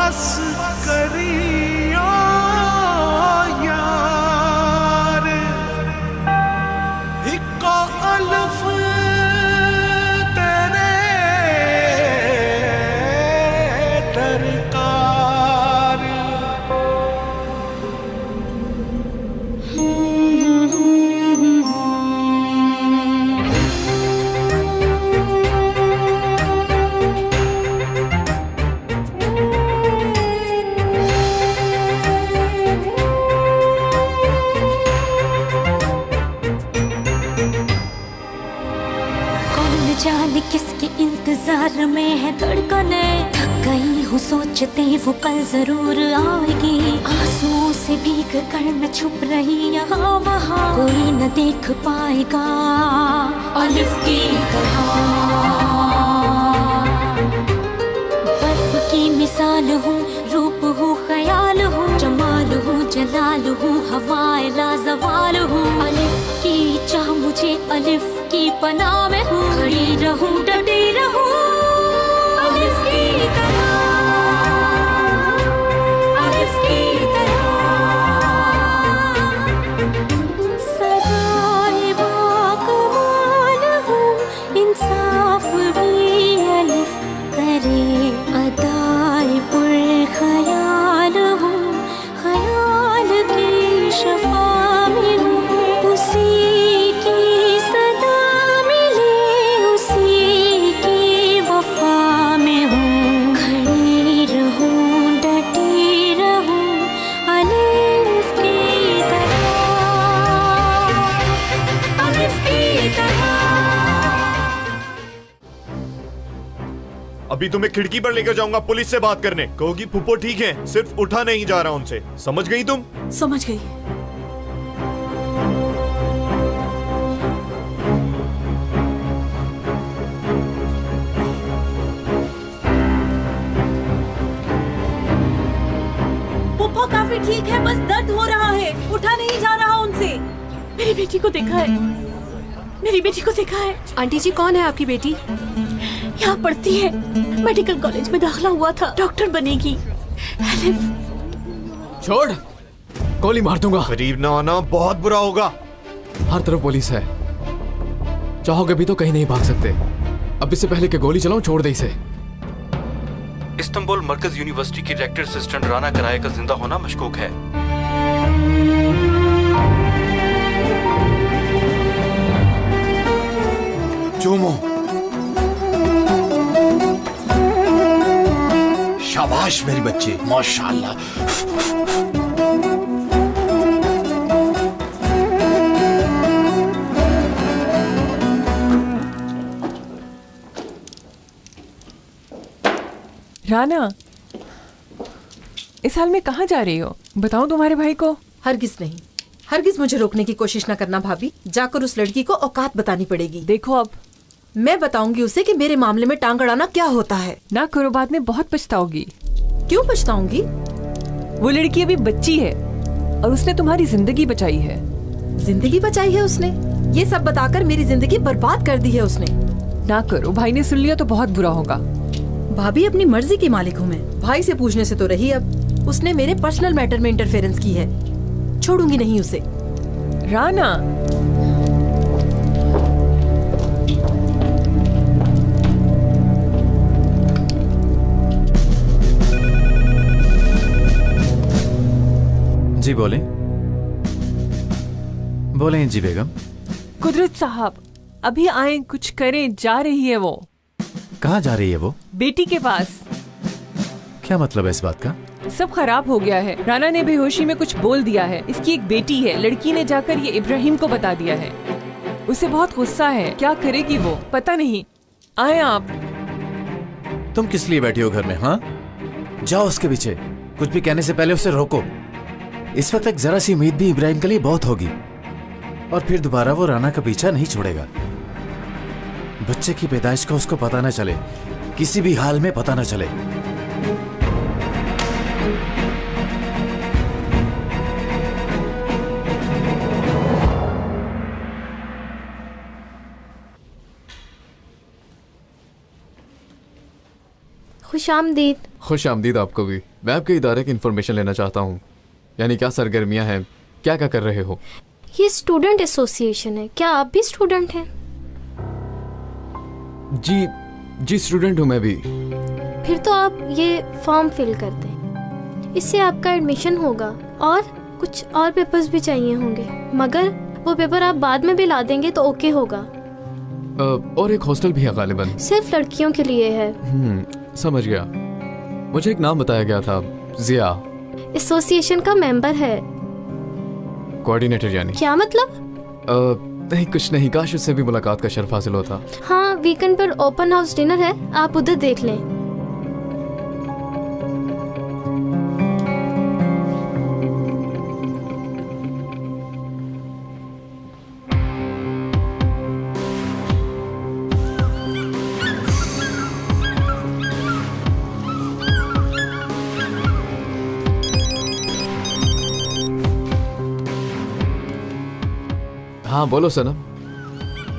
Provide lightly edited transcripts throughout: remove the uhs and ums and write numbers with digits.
बस करियो यार इको अल्फ तेरे दरकार। जाने किसके इंतजार में है धड़कने, थक गई हूँ सोचते वो कल जरूर आएगी। आंसुओं से भीग कर मैं छुप रही यहाँ वहाँ, कोई न देख पाएगा अलिफ की तरह। बर्फ की मिसाल हूँ, रूप हूँ, ख्याल हूँ, जमाल हूँ, जलाल हूँ, हवाए लाजवाल हूँ। अलिफ की चाह मुझे अलिफ की पनाह में हूँ, खड़ी रहूं डटी रहूं अलिफ की तरह, अलिफ की तरह। सदाए बाकमाल हूँ, इंसाफ भी अलिफ करे, अदाए पुरख्याल हूँ, ख्याल की शफा में हूँ, उसी की सदा मिले, उसी की वफा में हूँ। खड़ी रहूं डटी रहूं अलिफ की तरह, अलिफ की तरह। अभी तुम्हें खिड़की पर लेकर जाऊंगा पुलिस से बात करने, कहोगी फूफो ठीक है, सिर्फ उठा नहीं जा रहा उनसे। समझ गई तुम? समझ गई। पुप्पो काफी ठीक है, बस दर्द हो रहा है, उठा नहीं जा रहा उनसे। मेरी बेटी को देखा है, मेरी बेटी को देखा है। आंटी जी कौन है आपकी बेटी? यहाँ पढ़ती है, मेडिकल कॉलेज में दाखिला हुआ था, डॉक्टर बनेगी। अलिफ। छोड़, गोली मार दूंगा। करीब ना आना, बहुत बुरा होगा। हर तरफ पुलिस है, चाहोगे भी तो कहीं नहीं भाग सकते। अब इससे पहले कि गोली चलाऊं, छोड़ दे इसे। इस्तांबुल मरकज यूनिवर्सिटी की रेक्टर असिस्टेंट राना कराए का जिंदा होना मशकूक है। चूमो। शाबाश मेरी बच्ची, माशाल्लाह। राना, इस हाल में कहाँ जा रही हो? बताओ तुम्हारे भाई को। हरगिज नहीं, हरगिज मुझे रोकने की कोशिश न करना भाभी। जाकर उस लड़की को औकात बतानी पड़ेगी। देखो अब मैं बताऊंगी उसे कि मेरे मामले में टांग अड़ाना क्या होता है। ना करो, बाद में बहुत पछताओगी। क्यों पछताऊंगी? वो लड़की अभी बच्ची है और उसने तुम्हारी जिंदगी बचाई है। जिंदगी बचाई है उसने? ये सब बताकर मेरी जिंदगी बर्बाद कर दी है उसने। ना करो, भाई ने सुन लिया तो बहुत बुरा होगा। भाभी अपनी मर्जी की मालिक हूँ मैं, भाई से पूछने से तो रही। अब उसने मेरे पर्सनल मैटर में इंटरफेरेंस की है, छोड़ूंगी नहीं उसे। राना, जी बोले। बोले जी बेगम। कुदरत साहब अभी आए, कुछ करें। जा रही है वो। कहाँ जा रही है वो? बेटी के पास। क्या मतलब है इस बात का? सब खराब हो गया है। राना ने बेहोशी में कुछ बोल दिया है। इसकी एक बेटी है, लड़की ने जाकर ये इब्राहिम को बता दिया है। उसे बहुत गुस्सा है, क्या करेगी वो पता नहीं। आए आप। तुम किस लिए बैठी हो घर में? हाँ, जाओ उसके पीछे, कुछ भी कहने से पहले उसे रोको। इस वक्त तक जरा सी उम्मीद भी इब्राहिम के लिए बहुत होगी, और फिर दोबारा वो राना का पीछा नहीं छोड़ेगा। बच्चे की पैदाइश का उसको पता न चले, किसी भी हाल में पता न चले। खुश आमदीद। खुश आमदीद आपको भी। मैं आपके इदारे की इन्फॉर्मेशन लेना चाहता हूँ, यानी क्या सरगर्मियाँ हैं, क्या क्या कर रहे हो? ये स्टूडेंट एसोसिएशन है, क्या आप भी स्टूडेंट हैं? जी स्टूडेंट हूँ मैं भी। फिर तो आप ये फॉर्म फिल कर दें, इससे आपका एडमिशन होगा और कुछ और पेपर्स भी चाहिए होंगे, मगर वो पेपर आप बाद में भी ला देंगे तो ओके होगा। और एक हॉस्टल भी है गालिबन, सिर्फ लड़कियों के लिए है। समझ गया। मुझे एक नाम बताया गया था, जिया। एसोसिएशन का मेंबर है। कोऑर्डिनेटर यानी? क्या मतलब? नहीं कुछ नहीं, काश उससे भी मुलाकात का शर्फ हासिल होता। हाँ, वीकेंड पर ओपन हाउस डिनर है, आप उधर देख लें। हाँ बोलो सनम।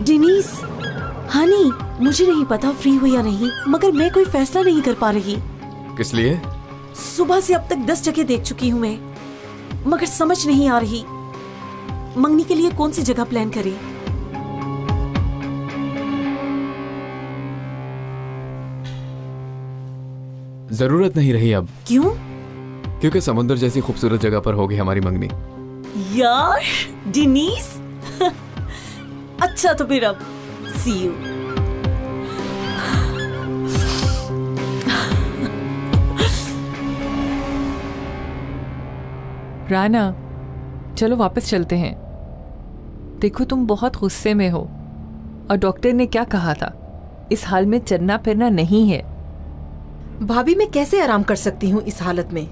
डेनीस, हनी, मुझे नहीं पता फ्री हो या नहीं, मगर मैं कोई फैसला नहीं कर पा रही। किस लिए? सुबह से अब तक 10 जगह देख चुकी हूँ मैं, मगर समझ नहीं आ रही मंगनी के लिए कौन सी जगह प्लान करें। जरूरत नहीं रही अब। क्यों? क्योंकि समुद्र जैसी खूबसूरत जगह पर होगी हमारी मंगनी। यार डेनीस, अच्छा तो फिर अब सी यू। राना, चलो वापस चलते हैं। देखो तुम बहुत गुस्से में हो, और डॉक्टर ने क्या कहा था, इस हाल में चलना फिरना नहीं है। भाभी मैं कैसे आराम कर सकती हूँ इस हालत में?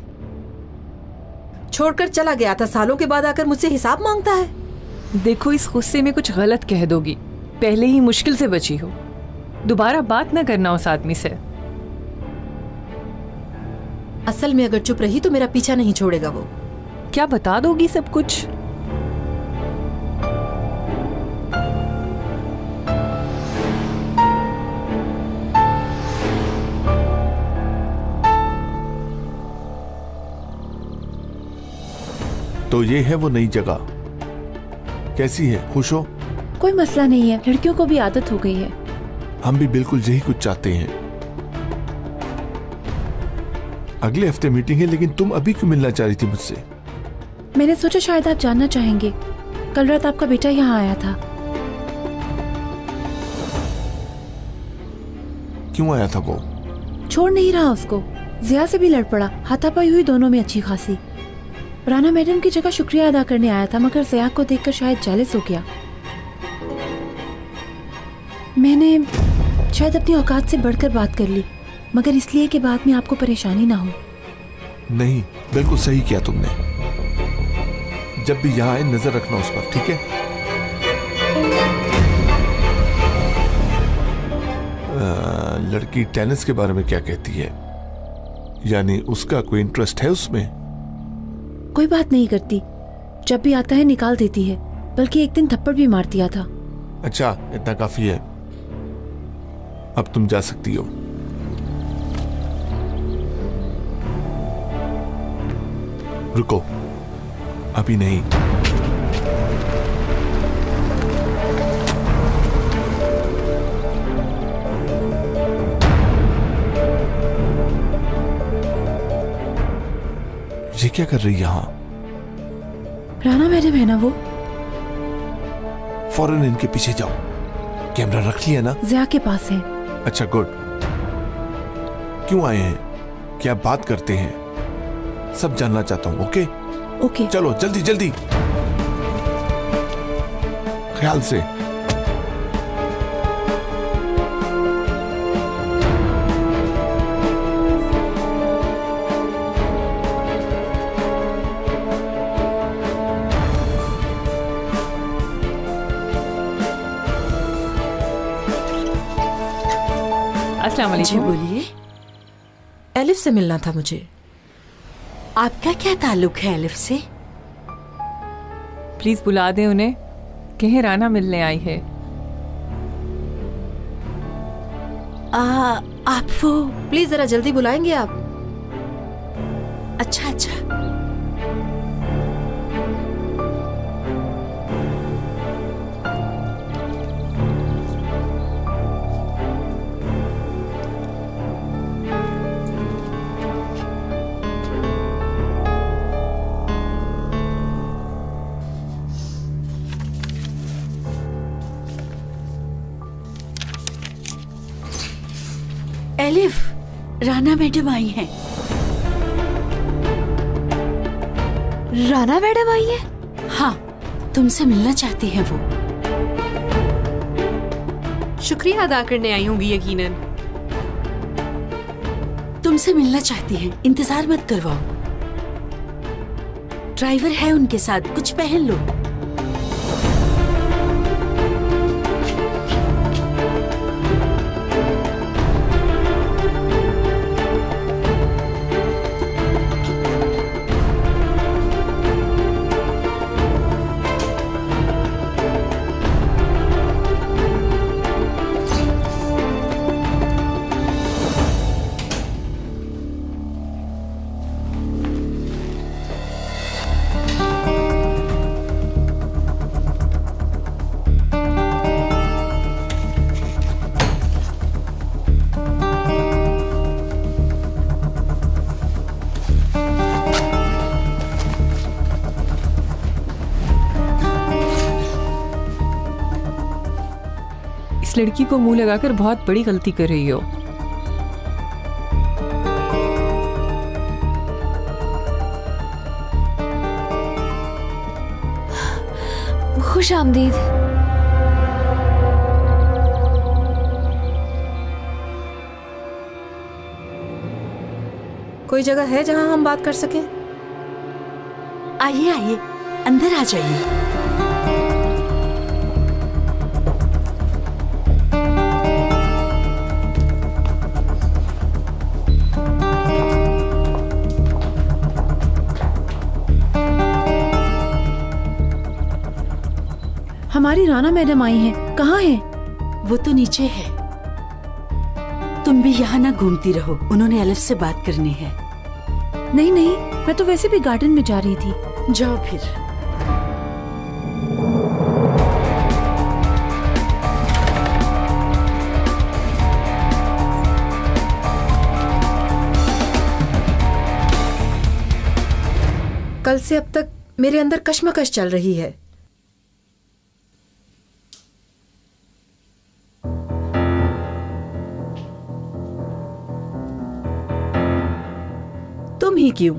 छोड़कर चला गया था, सालों के बाद आकर मुझसे हिसाब मांगता है। देखो इस गुस्से में कुछ गलत कह दोगी, पहले ही मुश्किल से बची हो, दोबारा बात न करना उस आदमी से। असल में अगर चुप रही तो मेरा पीछा नहीं छोड़ेगा वो। क्या बता दोगी सब कुछ? तो ये है वो नई जगह, कैसी है? खुश हो? कोई मसला नहीं है, लड़कियों को भी आदत हो गई है। हम भी बिल्कुल यही कुछ चाहते हैं। अगले हफ्ते मीटिंग है, लेकिन तुम अभी क्यों मिलना चाह रही थी मुझसे? मैंने सोचा शायद आप जानना चाहेंगे, कल रात आपका बेटा यहाँ आया था। क्यों आया था वो? छोड़ नहीं रहा उसको, जिया से भी लड़ पड़ा, हाथापाई हुई दोनों में अच्छी खासी। राना मैडम की जगह शुक्रिया अदा करने आया था, मगर जिया को देखकर शायद जेलस हो गया। मैंने शायद अपनी औकात से बढ़कर बात कर ली, मगर इसलिए कि बाद में आपको परेशानी ना हो। नहीं, बिल्कुल सही किया तुमने। जब भी यहाँ आए नजर रखना उस पर, ठीक है? लड़की टेनिस के बारे में क्या कहती है? यानी उसका कोई इंटरेस्ट है उसमें? कोई बात नहीं करती, जब भी आता है निकाल देती है, बल्कि एक दिन थप्पड़ भी मार दिया था। अच्छा, इतना काफी है, अब तुम जा सकती हो। रुको, अभी नहीं। ये क्या कर रही है यहाँ? राना मैडम है ना वो? फौरन इनके पीछे जाओ। कैमरा रख लिया ना? जिया के पास है। अच्छा, गुड। क्यों आए हैं, क्या बात करते हैं, सब जानना चाहता हूं। ओके ओके, चलो जल्दी जल्दी, ख्याल से। अस्सलाम जी वालेकुम। बोलिए। एलिफ से मिलना था मुझे। आपका क्या ताल्लुक है एलिफ से? प्लीज बुला दें उन्हें, कहें राना मिलने आई है। आप वो प्लीज जरा जल्दी बुलाएंगे आप? अच्छा अच्छा। एलिफ, राना मैडम आई हैं। राना मैडम आई है? हाँ, तुमसे मिलना चाहती हैं वो। शुक्रिया अदा करने आई होंगी यकीनन। तुमसे मिलना चाहती हैं, इंतजार मत करवाओ। ड्राइवर है उनके साथ, कुछ पहन लो। इस लड़की को मुंह लगाकर बहुत बड़ी गलती कर रही हो। खुश आमदीद। कोई जगह है जहां हम बात कर सकें? आइए आइए, अंदर आ जाइए। हमारी राना मैडम आई हैं। कहाँ हैं? वो तो नीचे है। तुम भी यहाँ ना घूमती रहो, उन्होंने अलिफ से बात करनी है। नहीं नहीं, मैं तो वैसे भी गार्डन में जा रही थी। जाओ फिर। कल से अब तक मेरे अंदर कश्मकश चल रही है। तुम ही क्यों?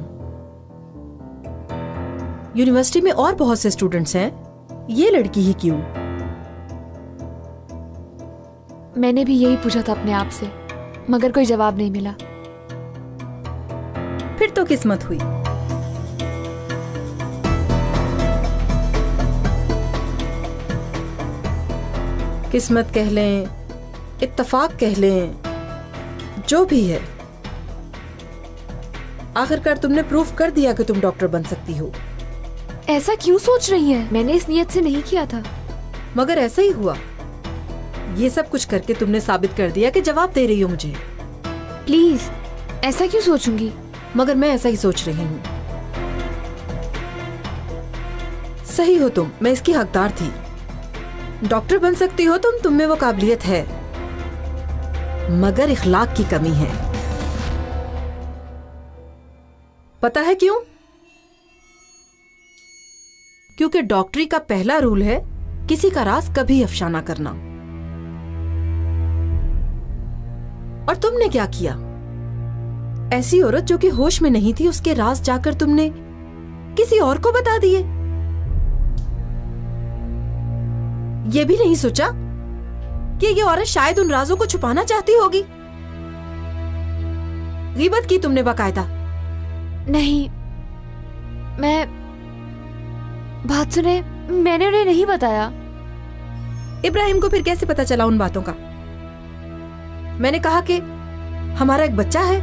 यूनिवर्सिटी में और बहुत से स्टूडेंट्स हैं, ये लड़की ही क्यों? मैंने भी यही पूछा था अपने आप से, मगर कोई जवाब नहीं मिला। फिर तो किस्मत हुई। किस्मत कह लें, इत्तेफाक कह लें, जो भी है, आखिरकार तुमने प्रूफ कर दिया कि तुम डॉक्टर बन सकती हो। ऐसा क्यों सोच रही हैं? मैंने इस नियत से नहीं किया था। मगर ऐसा ही हुआ। ये सब कुछ करके तुमने साबित कर दिया कि जवाब दे रही हो मुझे। प्लीज, ऐसा क्यों सोचूंगी? मगर मैं ऐसा ही सोच रही हूँ। सही हो तुम, मैं इसकी हकदार थी। डॉक्टर बन सकती हो तुम में वो काबिलियत है, मगर इखलाक की कमी है। पता है क्यों? क्योंकि डॉक्टरी का पहला रूल है किसी का राज कभी अफशा ना करना। और तुमने क्या किया? ऐसी औरत जो कि होश में नहीं थी, उसके राज जाकर तुमने किसी और को बता दिए। ये भी नहीं सोचा कि ये औरत शायद उन राजों को छुपाना चाहती होगी। गीबत की तुमने बाकायदा। नहीं, मैं बात सुने, मैंने उन्हें नहीं बताया। इब्राहिम को फिर कैसे पता चला उन बातों का? मैंने कहा कि हमारा एक बच्चा है।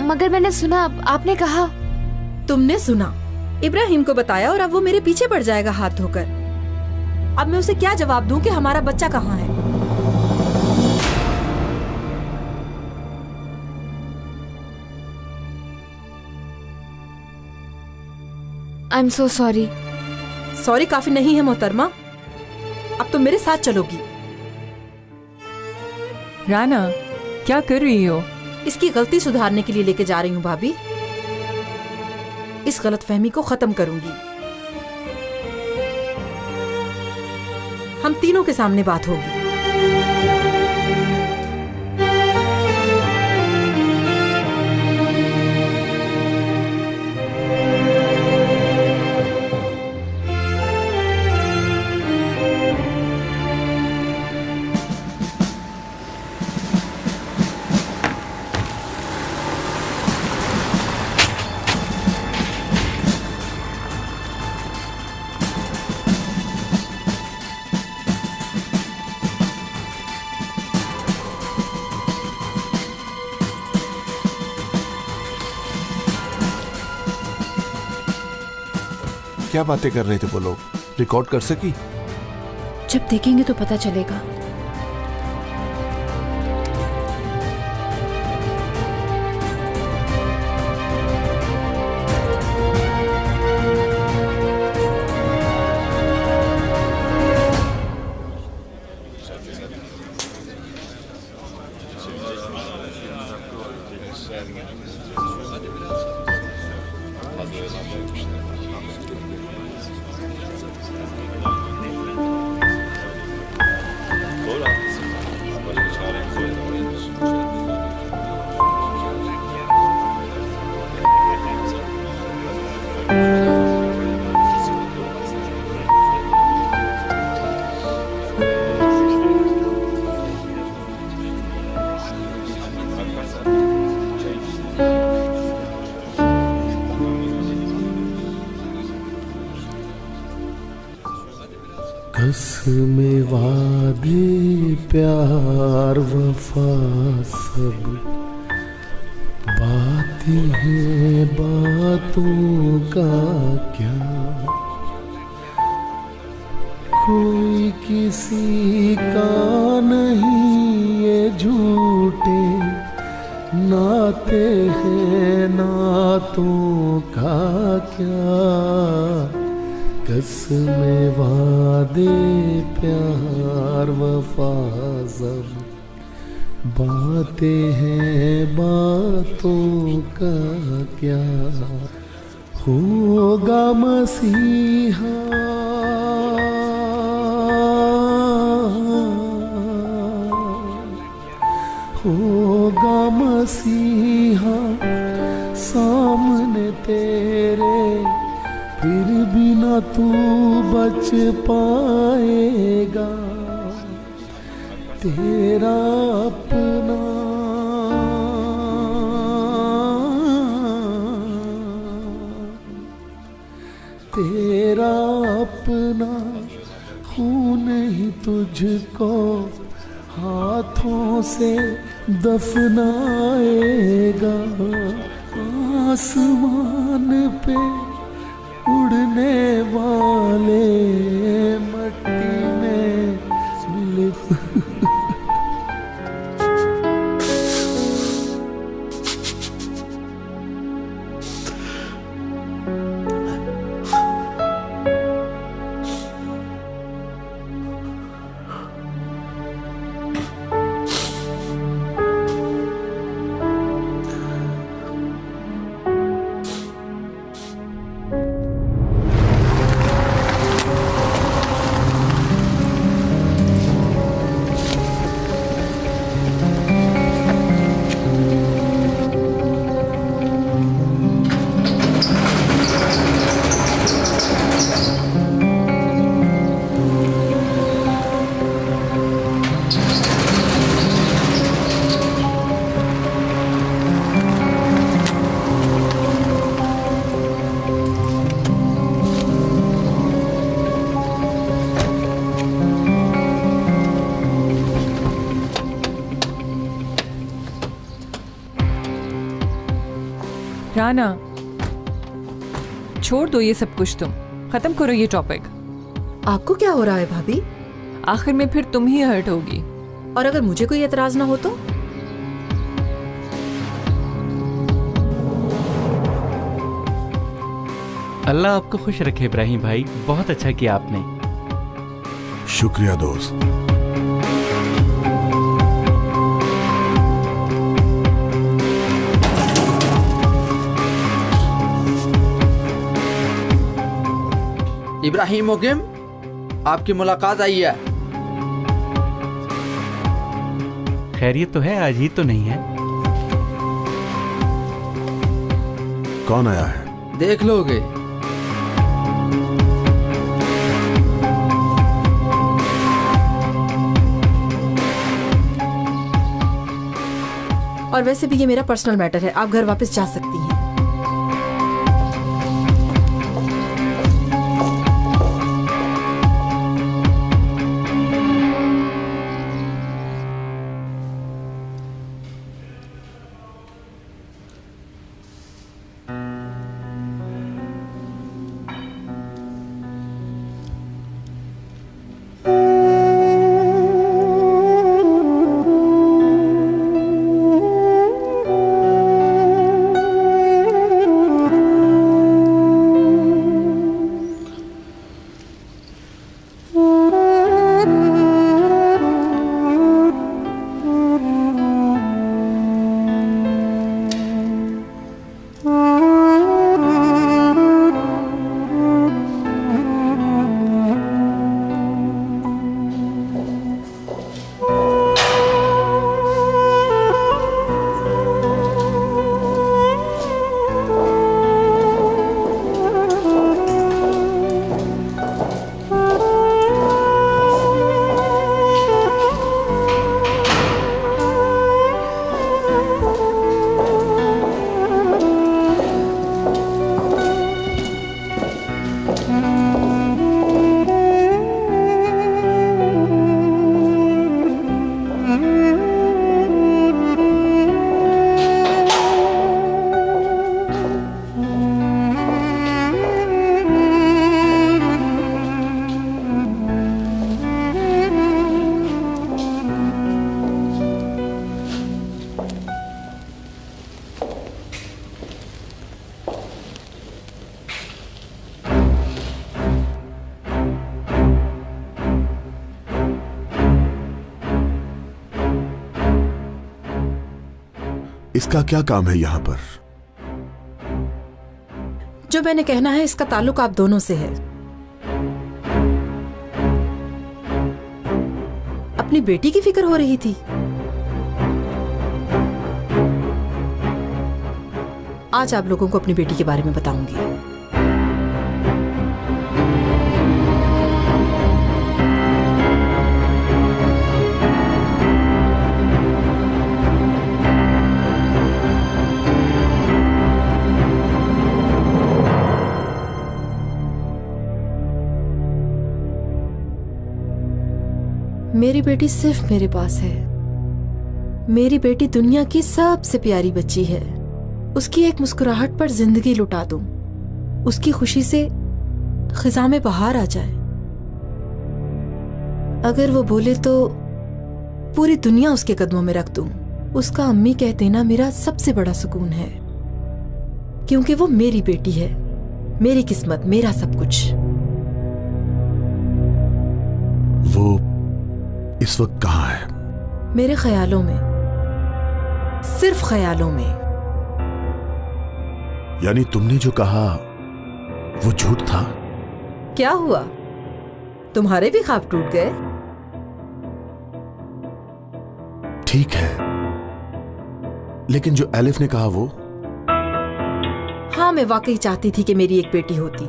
मगर मैंने सुना, आपने कहा। तुमने सुना, इब्राहिम को बताया और अब वो मेरे पीछे पड़ जाएगा हाथ धोकर। अब मैं उसे क्या जवाब दूं कि हमारा बच्चा कहाँ है? I am so sorry. Sorry काफी नहीं है मोहतरमा, अब तुम मेरे साथ चलोगी। राना, क्या कर रही हो? इसकी गलती सुधारने के लिए लेके जा रही हूँ भाभी। इस गलतफहमी को खत्म करूंगी। हम तीनों के सामने बात होगी। क्या बातें कर रहे थे वो लोग? रिकॉर्ड कर सकी? जब देखेंगे तो पता चलेगा। कसमें वादे प्यार वफा सब बातें हैं, बातों का क्या कोई किसी का नहीं, ये झूठे नाते हैं, नातों का क्या कसमें वादे प्यार वफा सब बातें हैं, बातों का क्या होगा मसीहा होगा मसीहा सामने तेरे, फिर भी ना तू बच पाएगा। तेरा अपना तेरा अपना खून ही तुझको हाथों से दफनाएगा। आसमान पे उड़ने वाले मट्टी में मिले राना, छोड़ दो ये सब कुछ, तुम खत्म करो ये टॉपिक। आपको क्या हो रहा है भाभी? आखिर में फिर तुम ही हर्ट होगी। और अगर मुझे कोई एतराज ना हो तो? अल्लाह आपको खुश रखे इब्राहिम भाई, बहुत अच्छा किया आपने। शुक्रिया दोस्त। इब्राहिम मुकिम, आपकी मुलाकात आई है। खैरियत तो है, आज ही तो नहीं है। कौन आया है? देख लोगे। और वैसे भी ये मेरा पर्सनल मैटर है, आप घर वापस जा सकती हैं। इसका क्या काम है यहाँ पर? जो मैंने कहना है इसका ताल्लुक आप दोनों से है। अपनी बेटी की फिक्र हो रही थी। आज आप लोगों को अपनी बेटी के बारे में बताऊंगी। मेरी बेटी सिर्फ मेरे पास है। मेरी बेटी दुनिया की सबसे प्यारी बच्ची है। उसकी एक मुस्कुराहट पर जिंदगी लुटा दूं, उसकी खुशी से खिजा में बहार आ जाए। अगर वो बोले तो पूरी दुनिया उसके कदमों में रख दूं। उसका अम्मी कह देना मेरा सबसे बड़ा सुकून है, क्योंकि वो मेरी बेटी है, मेरी किस्मत, मेरा सब कुछ। वो इस वक्त कहाँ है? मेरे ख्यालों में, सिर्फ ख्यालों में। यानी तुमने जो कहा वो झूठ था? क्या हुआ, तुम्हारे भी ख्वाब टूट गए? ठीक है, लेकिन जो एलिफ ने कहा वो? हाँ, मैं वाकई चाहती थी कि मेरी एक बेटी होती,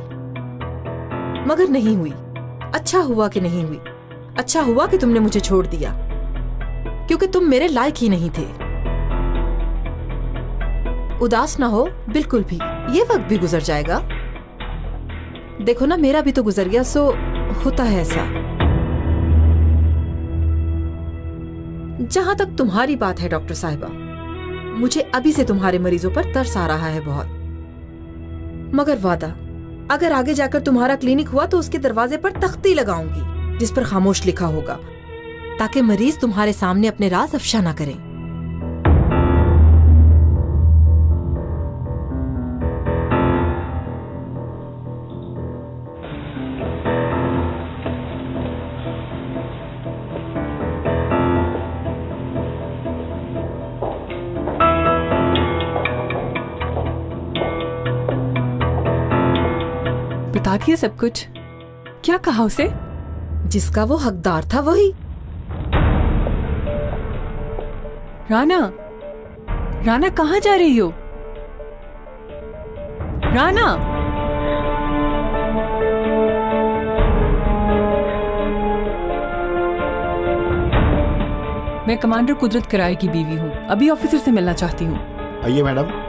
मगर नहीं हुई। अच्छा हुआ कि नहीं हुई। अच्छा हुआ कि तुमने मुझे छोड़ दिया, क्योंकि तुम मेरे लायक ही नहीं थे। उदास ना हो बिल्कुल भी, ये वक्त भी गुजर जाएगा। देखो ना, मेरा भी तो गुजर गया, सो होता है ऐसा। जहां तक तुम्हारी बात है डॉक्टर साहिबा, मुझे अभी से तुम्हारे मरीजों पर तरस आ रहा है बहुत। मगर अगर आगे जाकर तुम्हारा क्लिनिक हुआ तो उसके दरवाजे पर तख्ती लगाऊंगी जिस पर खामोश लिखा होगा, ताकि मरीज तुम्हारे सामने अपने राज अफशा ना करें। बता दिया सब कुछ? क्या कहा उसे? जिसका वो हकदार था वही। राना, राना कहाँ जा रही हो? राना, मैं कमांडर कुदरत कराए की बीवी हूँ, अभी ऑफिसर से मिलना चाहती हूँ। आइए मैडम।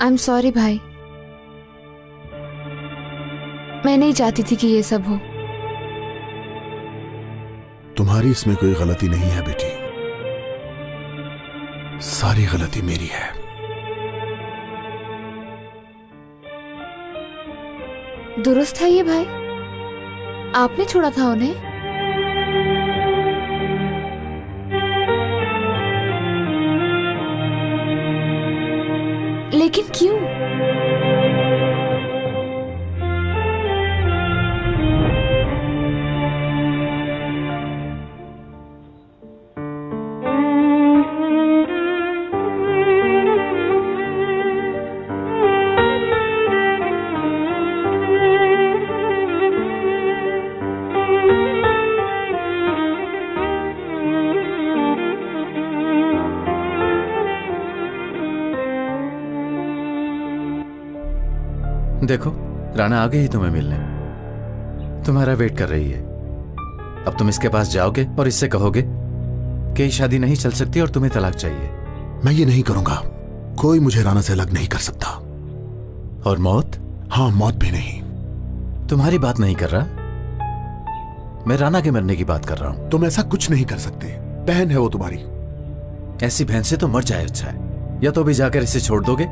आई एम सॉरी भाई, मैं नहीं चाहती थी कि ये सब हो। तुम्हारी इसमें कोई गलती नहीं है बेटी, सारी गलती मेरी है। दुरुस्त है ये भाई, आपने छोड़ा था उन्हें। लेकिन क्यों? देखो राना आ गई तुम्हें मिलने, तुम्हारा वेट कर रही है। अब तुम इसके पास जाओगे और इससे कहोगे कि ये शादी नहीं चल सकती और तुम्हें तलाक चाहिए। मैं ये नहीं करूंगा, कोई मुझे राना से अलग नहीं कर सकता। और मौत? हाँ, मौत भी नहीं। तुम्हारी बात नहीं कर रहा, मैं राना के मरने की बात कर रहा हूं। तुम ऐसा कुछ नहीं कर सकते, बहन है वो तुम्हारी। ऐसी बहन से तो मर जाए अच्छा है। या तो भी जाकर इसे छोड़ दोगे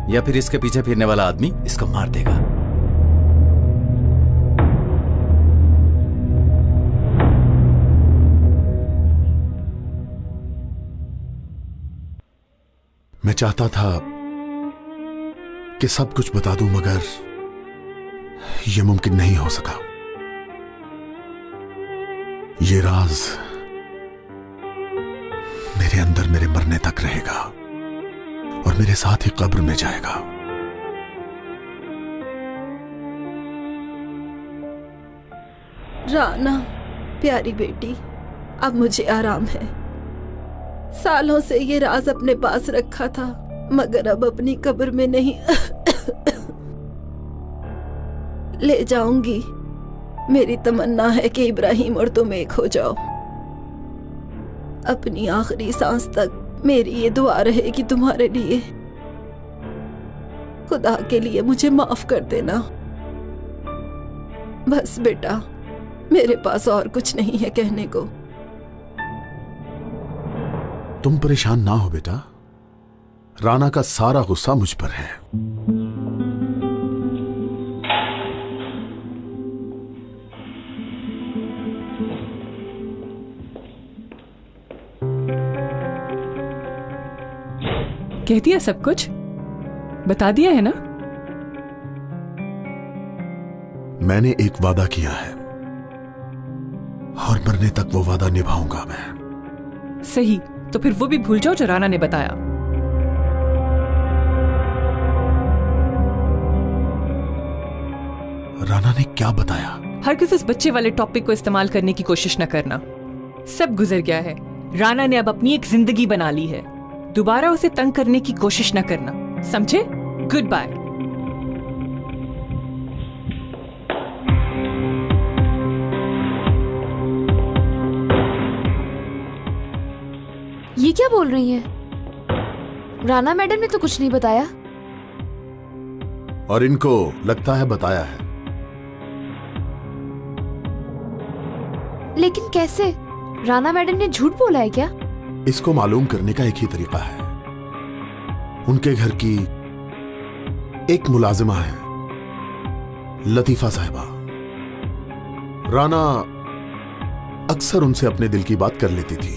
या फिर इसके पीछे फिरने वाला आदमी इसको मार देगा। मैं चाहता था कि सब कुछ बता दूं, मगर यह मुमकिन नहीं हो सका। ये राज मेरे अंदर मेरे मरने तक रहेगा और मेरे साथ ही कब्र में जाएगा। राना, प्यारी बेटी, अब मुझे आराम है। सालों से ये राज अपने पास रखा था, मगर अब अपनी कब्र में नहीं ले जाऊंगी। मेरी तमन्ना है कि इब्राहिम और तुम एक हो जाओ। अपनी आखिरी सांस तक मेरी ये दुआ रहेगी तुम्हारे लिए। खुदा के लिए मुझे माफ कर देना। बस बेटा, मेरे पास और कुछ नहीं है कहने को। तुम परेशान ना हो बेटा, राना का सारा गुस्सा मुझ पर है। कह दिया सब कुछ? बता दिया है ना? मैंने एक वादा किया है और मरने तक वो वादा निभाऊंगा मैं। सही, तो फिर वो भी भूल जाओ जो राना ने बताया। राना ने क्या बताया? हरगिज़ उस बच्चे वाले टॉपिक को इस्तेमाल करने की कोशिश न करना। सब गुजर गया है। राना ने अब अपनी एक जिंदगी बना ली है। दोबारा उसे तंग करने की कोशिश न करना, समझे? Good bye. ये क्या बोल रही हैं? राना मैडम ने तो कुछ नहीं बताया। और इनको लगता है बताया है। लेकिन कैसे? राना मैडम ने झूठ बोला है क्या? इसको मालूम करने का एक ही तरीका है। उनके घर की एक मुलाजिमा है, लतीफा साहिबा। राना अक्सर उनसे अपने दिल की बात कर लेती थी,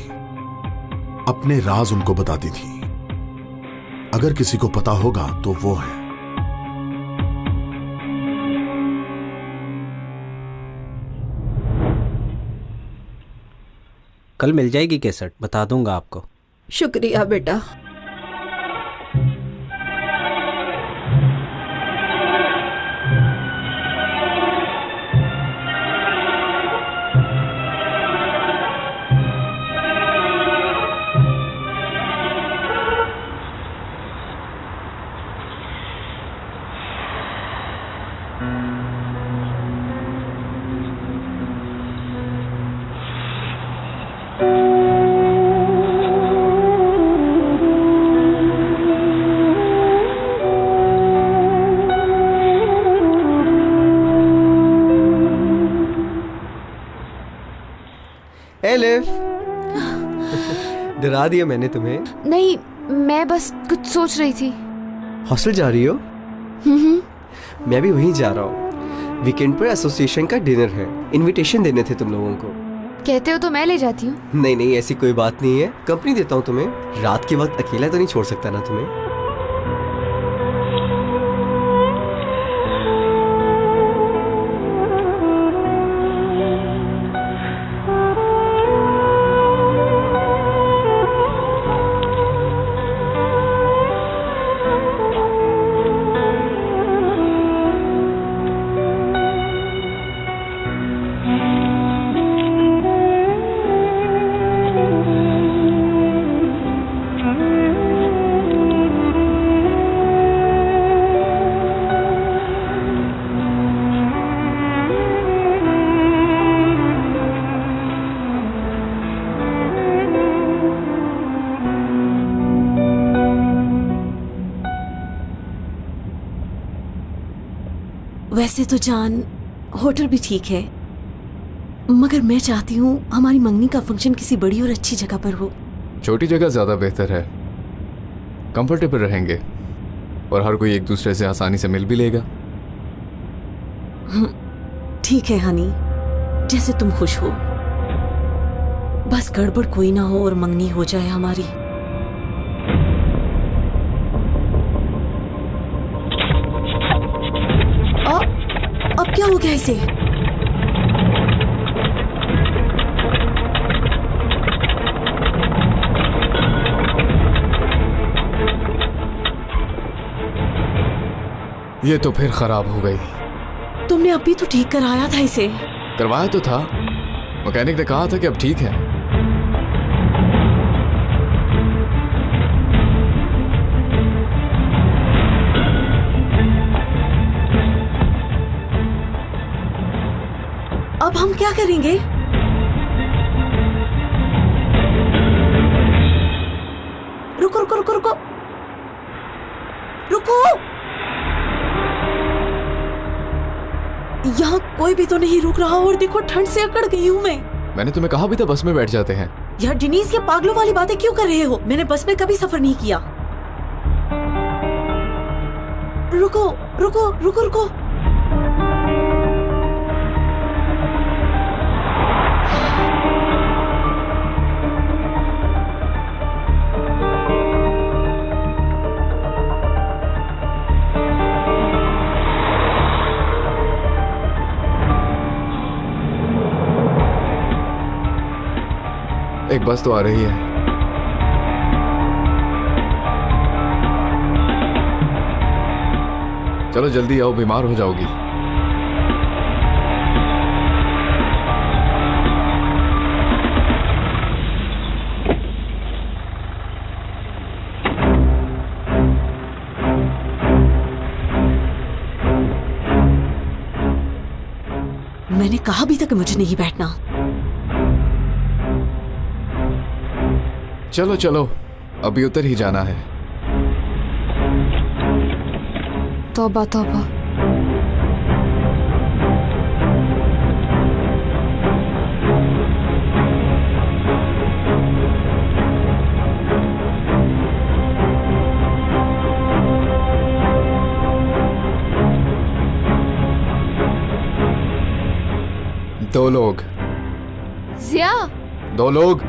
अपने राज उनको बताती थी। अगर किसी को पता होगा तो वो है। कल मिल जाएगी कैसेट, बता दूंगा आपको। शुक्रिया बेटा। एलिफ, डरा दिया मैंने तुम्हें? नहीं, मैं बस कुछ सोच रही थी। हॉस्टल जा रही हो? मैं भी वहीं जा रहा हूँ। वीकेंड पर एसोसिएशन का डिनर है, इनविटेशन देने थे तुम लोगों को। कहते हो तो मैं ले जाती हूँ। नहीं नहीं, ऐसी कोई बात नहीं है, कंपनी देता हूँ तुम्हें। रात के वक्त अकेला तो नहीं छोड़ सकता ना तुम्हें। वैसे तो जान, होटल भी ठीक है, मगर मैं चाहती हूँ हमारी मंगनी का फंक्शन किसी बड़ी और अच्छी जगह पर हो। छोटी जगह ज्यादा बेहतर है, कंफर्टेबल रहेंगे और हर कोई एक दूसरे से आसानी से मिल भी लेगा। ठीक है हनी, जैसे तुम खुश हो। बस गड़बड़ कोई ना हो और मंगनी हो जाए हमारी। अब क्या हो गया इसे? ये तो फिर खराब हो गई। तुमने अभी तो ठीक कराया था इसे। करवाया तो था, मैकेनिक ने कहा था कि अब ठीक है। अब हम क्या करेंगे? रुको रुको रुको रुको रुको, यहाँ कोई भी तो नहीं रुक रहा और देखो ठंड से अकड़ गई हूँ मैं। मैंने तुम्हें कहा भी था बस में बैठ जाते हैं। यार डिनीज, के पागलों वाली बातें क्यों कर रहे हो? मैंने बस में कभी सफर नहीं किया। रुको रुको रुको रुको, एक बस तो आ रही है। चलो जल्दी आओ, बीमार हो जाओगी। मैंने कहा भी था कि मुझे नहीं बैठना। चलो चलो, अभी उतर ही जाना है। तौबा तौबा। दो लोग। जिया, 2 लोग।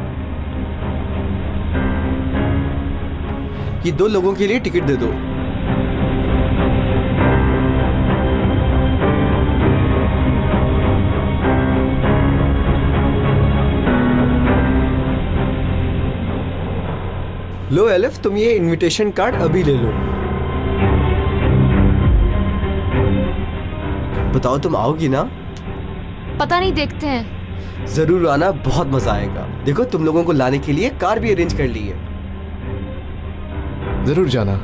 ये 2 लोगों के लिए टिकट दे दो। लो एलिफ, तुम ये इनविटेशन कार्ड अभी ले लो। बताओ तुम आओगी ना? पता नहीं, देखते हैं। जरूर आना, बहुत मजा आएगा। देखो तुम लोगों को लाने के लिए कार भी अरेंज कर ली है। जरूर जाना,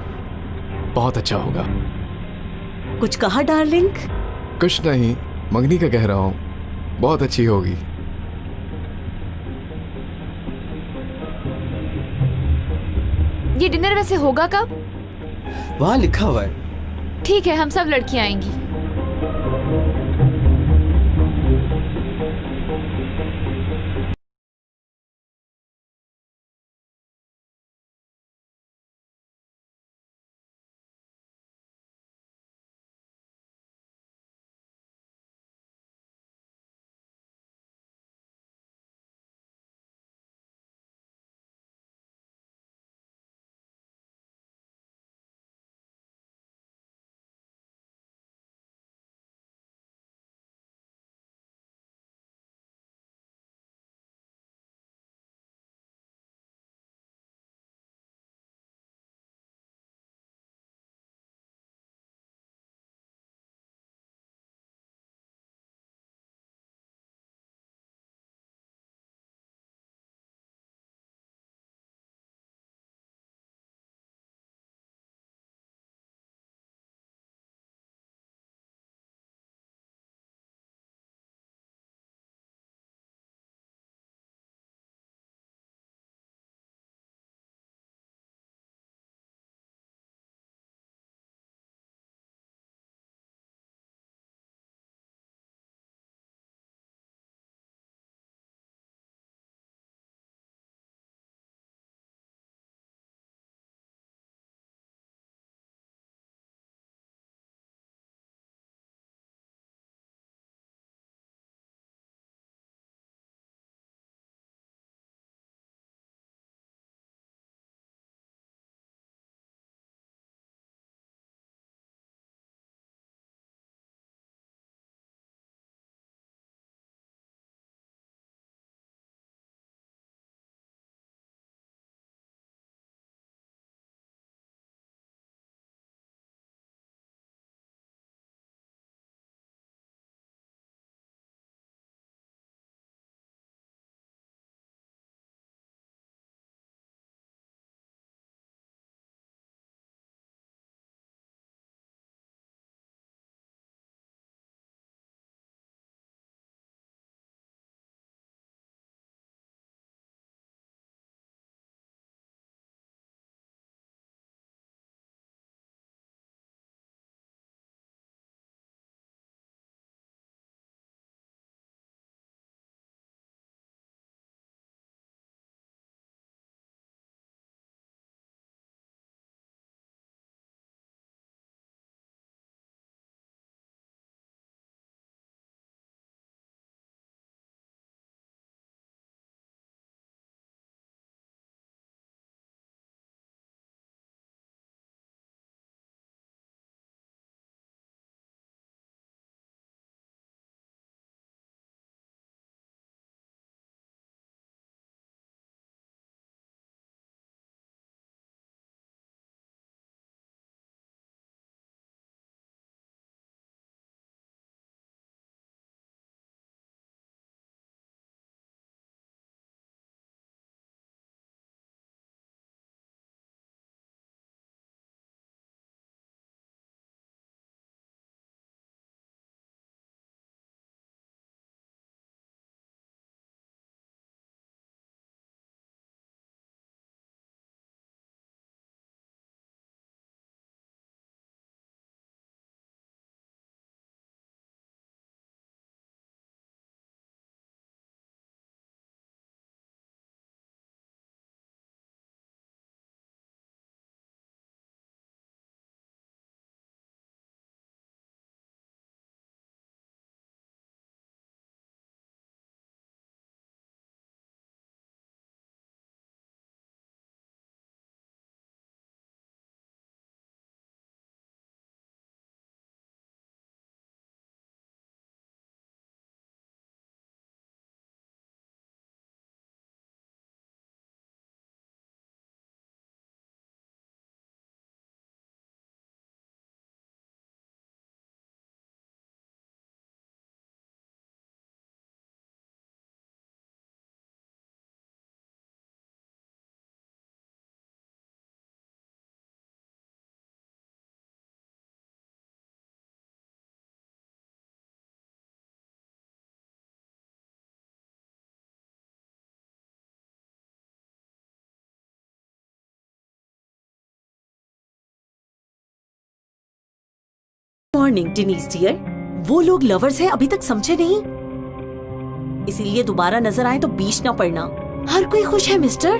बहुत अच्छा होगा। कुछ कहा डार्लिंग? कुछ नहीं, मंगनी का कह रहा हूँ, बहुत अच्छी होगी। ये डिनर वैसे होगा कब? वहां लिखा हुआ है। ठीक है, हम सब लड़कियां आएंगी। मॉर्निंग डिनीज डियर। वो लोग लवर्स हैं, अभी तक समझे नहीं, इसीलिए दोबारा नजर आए तो बीच ना पड़ना। हर कोई खुश है मिस्टर।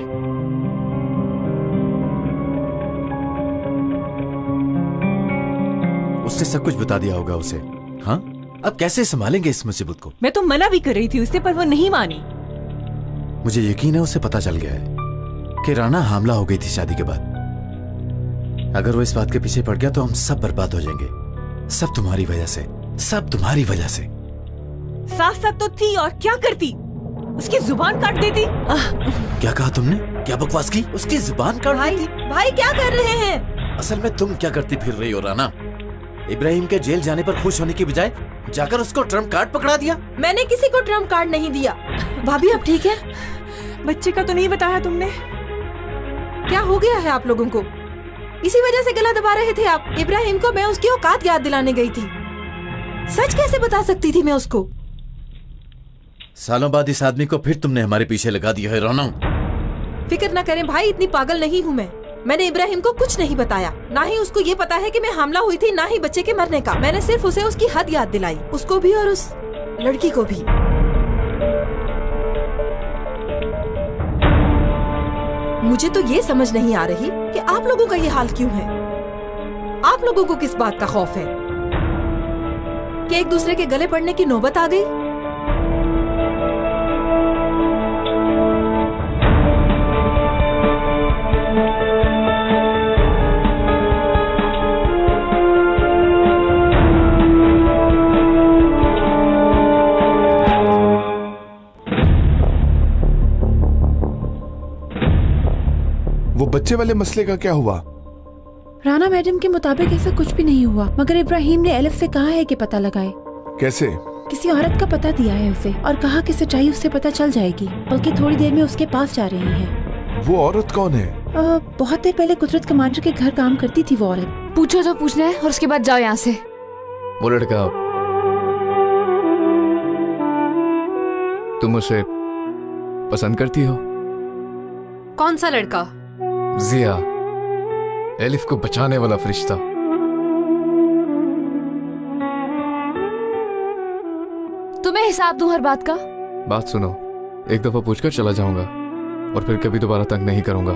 उसने सब कुछ बता दिया होगा उसे। हाँ, अब कैसे संभालेंगे इस मुसीबत को? मैं तो मना भी कर रही थी उससे, पर वो नहीं मानी। मुझे यकीन है उसे पता चल गया है कि राना हामला हो गई थी शादी के बाद। अगर वो इस बात के पीछे पड़ गया तो हम सब बर्बाद हो जाएंगे। सब तुम्हारी वजह से, सब तुम्हारी वजह से। साथ साथ तो थी और क्या करती, उसकी जुबान काट देती। क्या कहा तुमने? क्या बकवास की? उसकी जुबान काट देती? भाई क्या कर रहे हैं? असल में तुम क्या करती फिर रही हो राना? इब्राहिम के जेल जाने पर खुश होने की बजाय जाकर उसको ट्रम्प कार्ड पकड़ा दिया। मैंने किसी को ट्रम्प कार्ड नहीं दिया। भाभी अब ठीक है? बच्चे का तो नहीं बताया तुमने? क्या हो गया है आप लोगों को? इसी वजह से गला दबा रहे थे आप। इब्राहिम को मैं उसकी औकात याद दिलाने गई थी। सच कैसे बता सकती थी मैं उसको? सालों बाद इस आदमी को फिर तुमने हमारे पीछे लगा दिया है राना। फिक्र न करें भाई, इतनी पागल नहीं हूँ मैंने इब्राहिम को कुछ नहीं बताया। ना ही उसको ये पता है कि मैं हामला हुई थी, ना ही बच्चे के मरने का। मैंने सिर्फ उसे उसकी हद याद दिलाई, उसको भी और उस लड़की को भी। मुझे तो ये समझ नहीं आ रही कि आप लोगों का ये हाल क्यों है। आप लोगों को किस बात का खौफ है कि एक दूसरे के गले पड़ने की नौबत आ गई? वो बच्चे वाले मसले का क्या हुआ? राना मैडम के मुताबिक ऐसा कुछ भी नहीं हुआ, मगर इब्राहिम ने एलिफ से कहा है कि पता लगाए। कैसे? किसी औरत का पता दिया है उसे और कहा कि सच्चाई उससे पता चल जाएगी, बल्कि थोड़ी देर में उसके पास जा रही है। वो औरत कौन है? बहुत देर पहले कुदरत कमांडर के घर काम करती थी वो औरत। पूछो तो पूछना है और उसके बाद जाओ यहाँ से। वो लड़का, तुम उसे पसंद करती हो? कौन सा लड़का? जिया, एलिफ को बचाने वाला फरिश्ता। तुम्हें हिसाब दूं हर बात का? बात सुनो, एक दफा पूछकर चला जाऊंगा और फिर कभी दोबारा तंग नहीं करूंगा।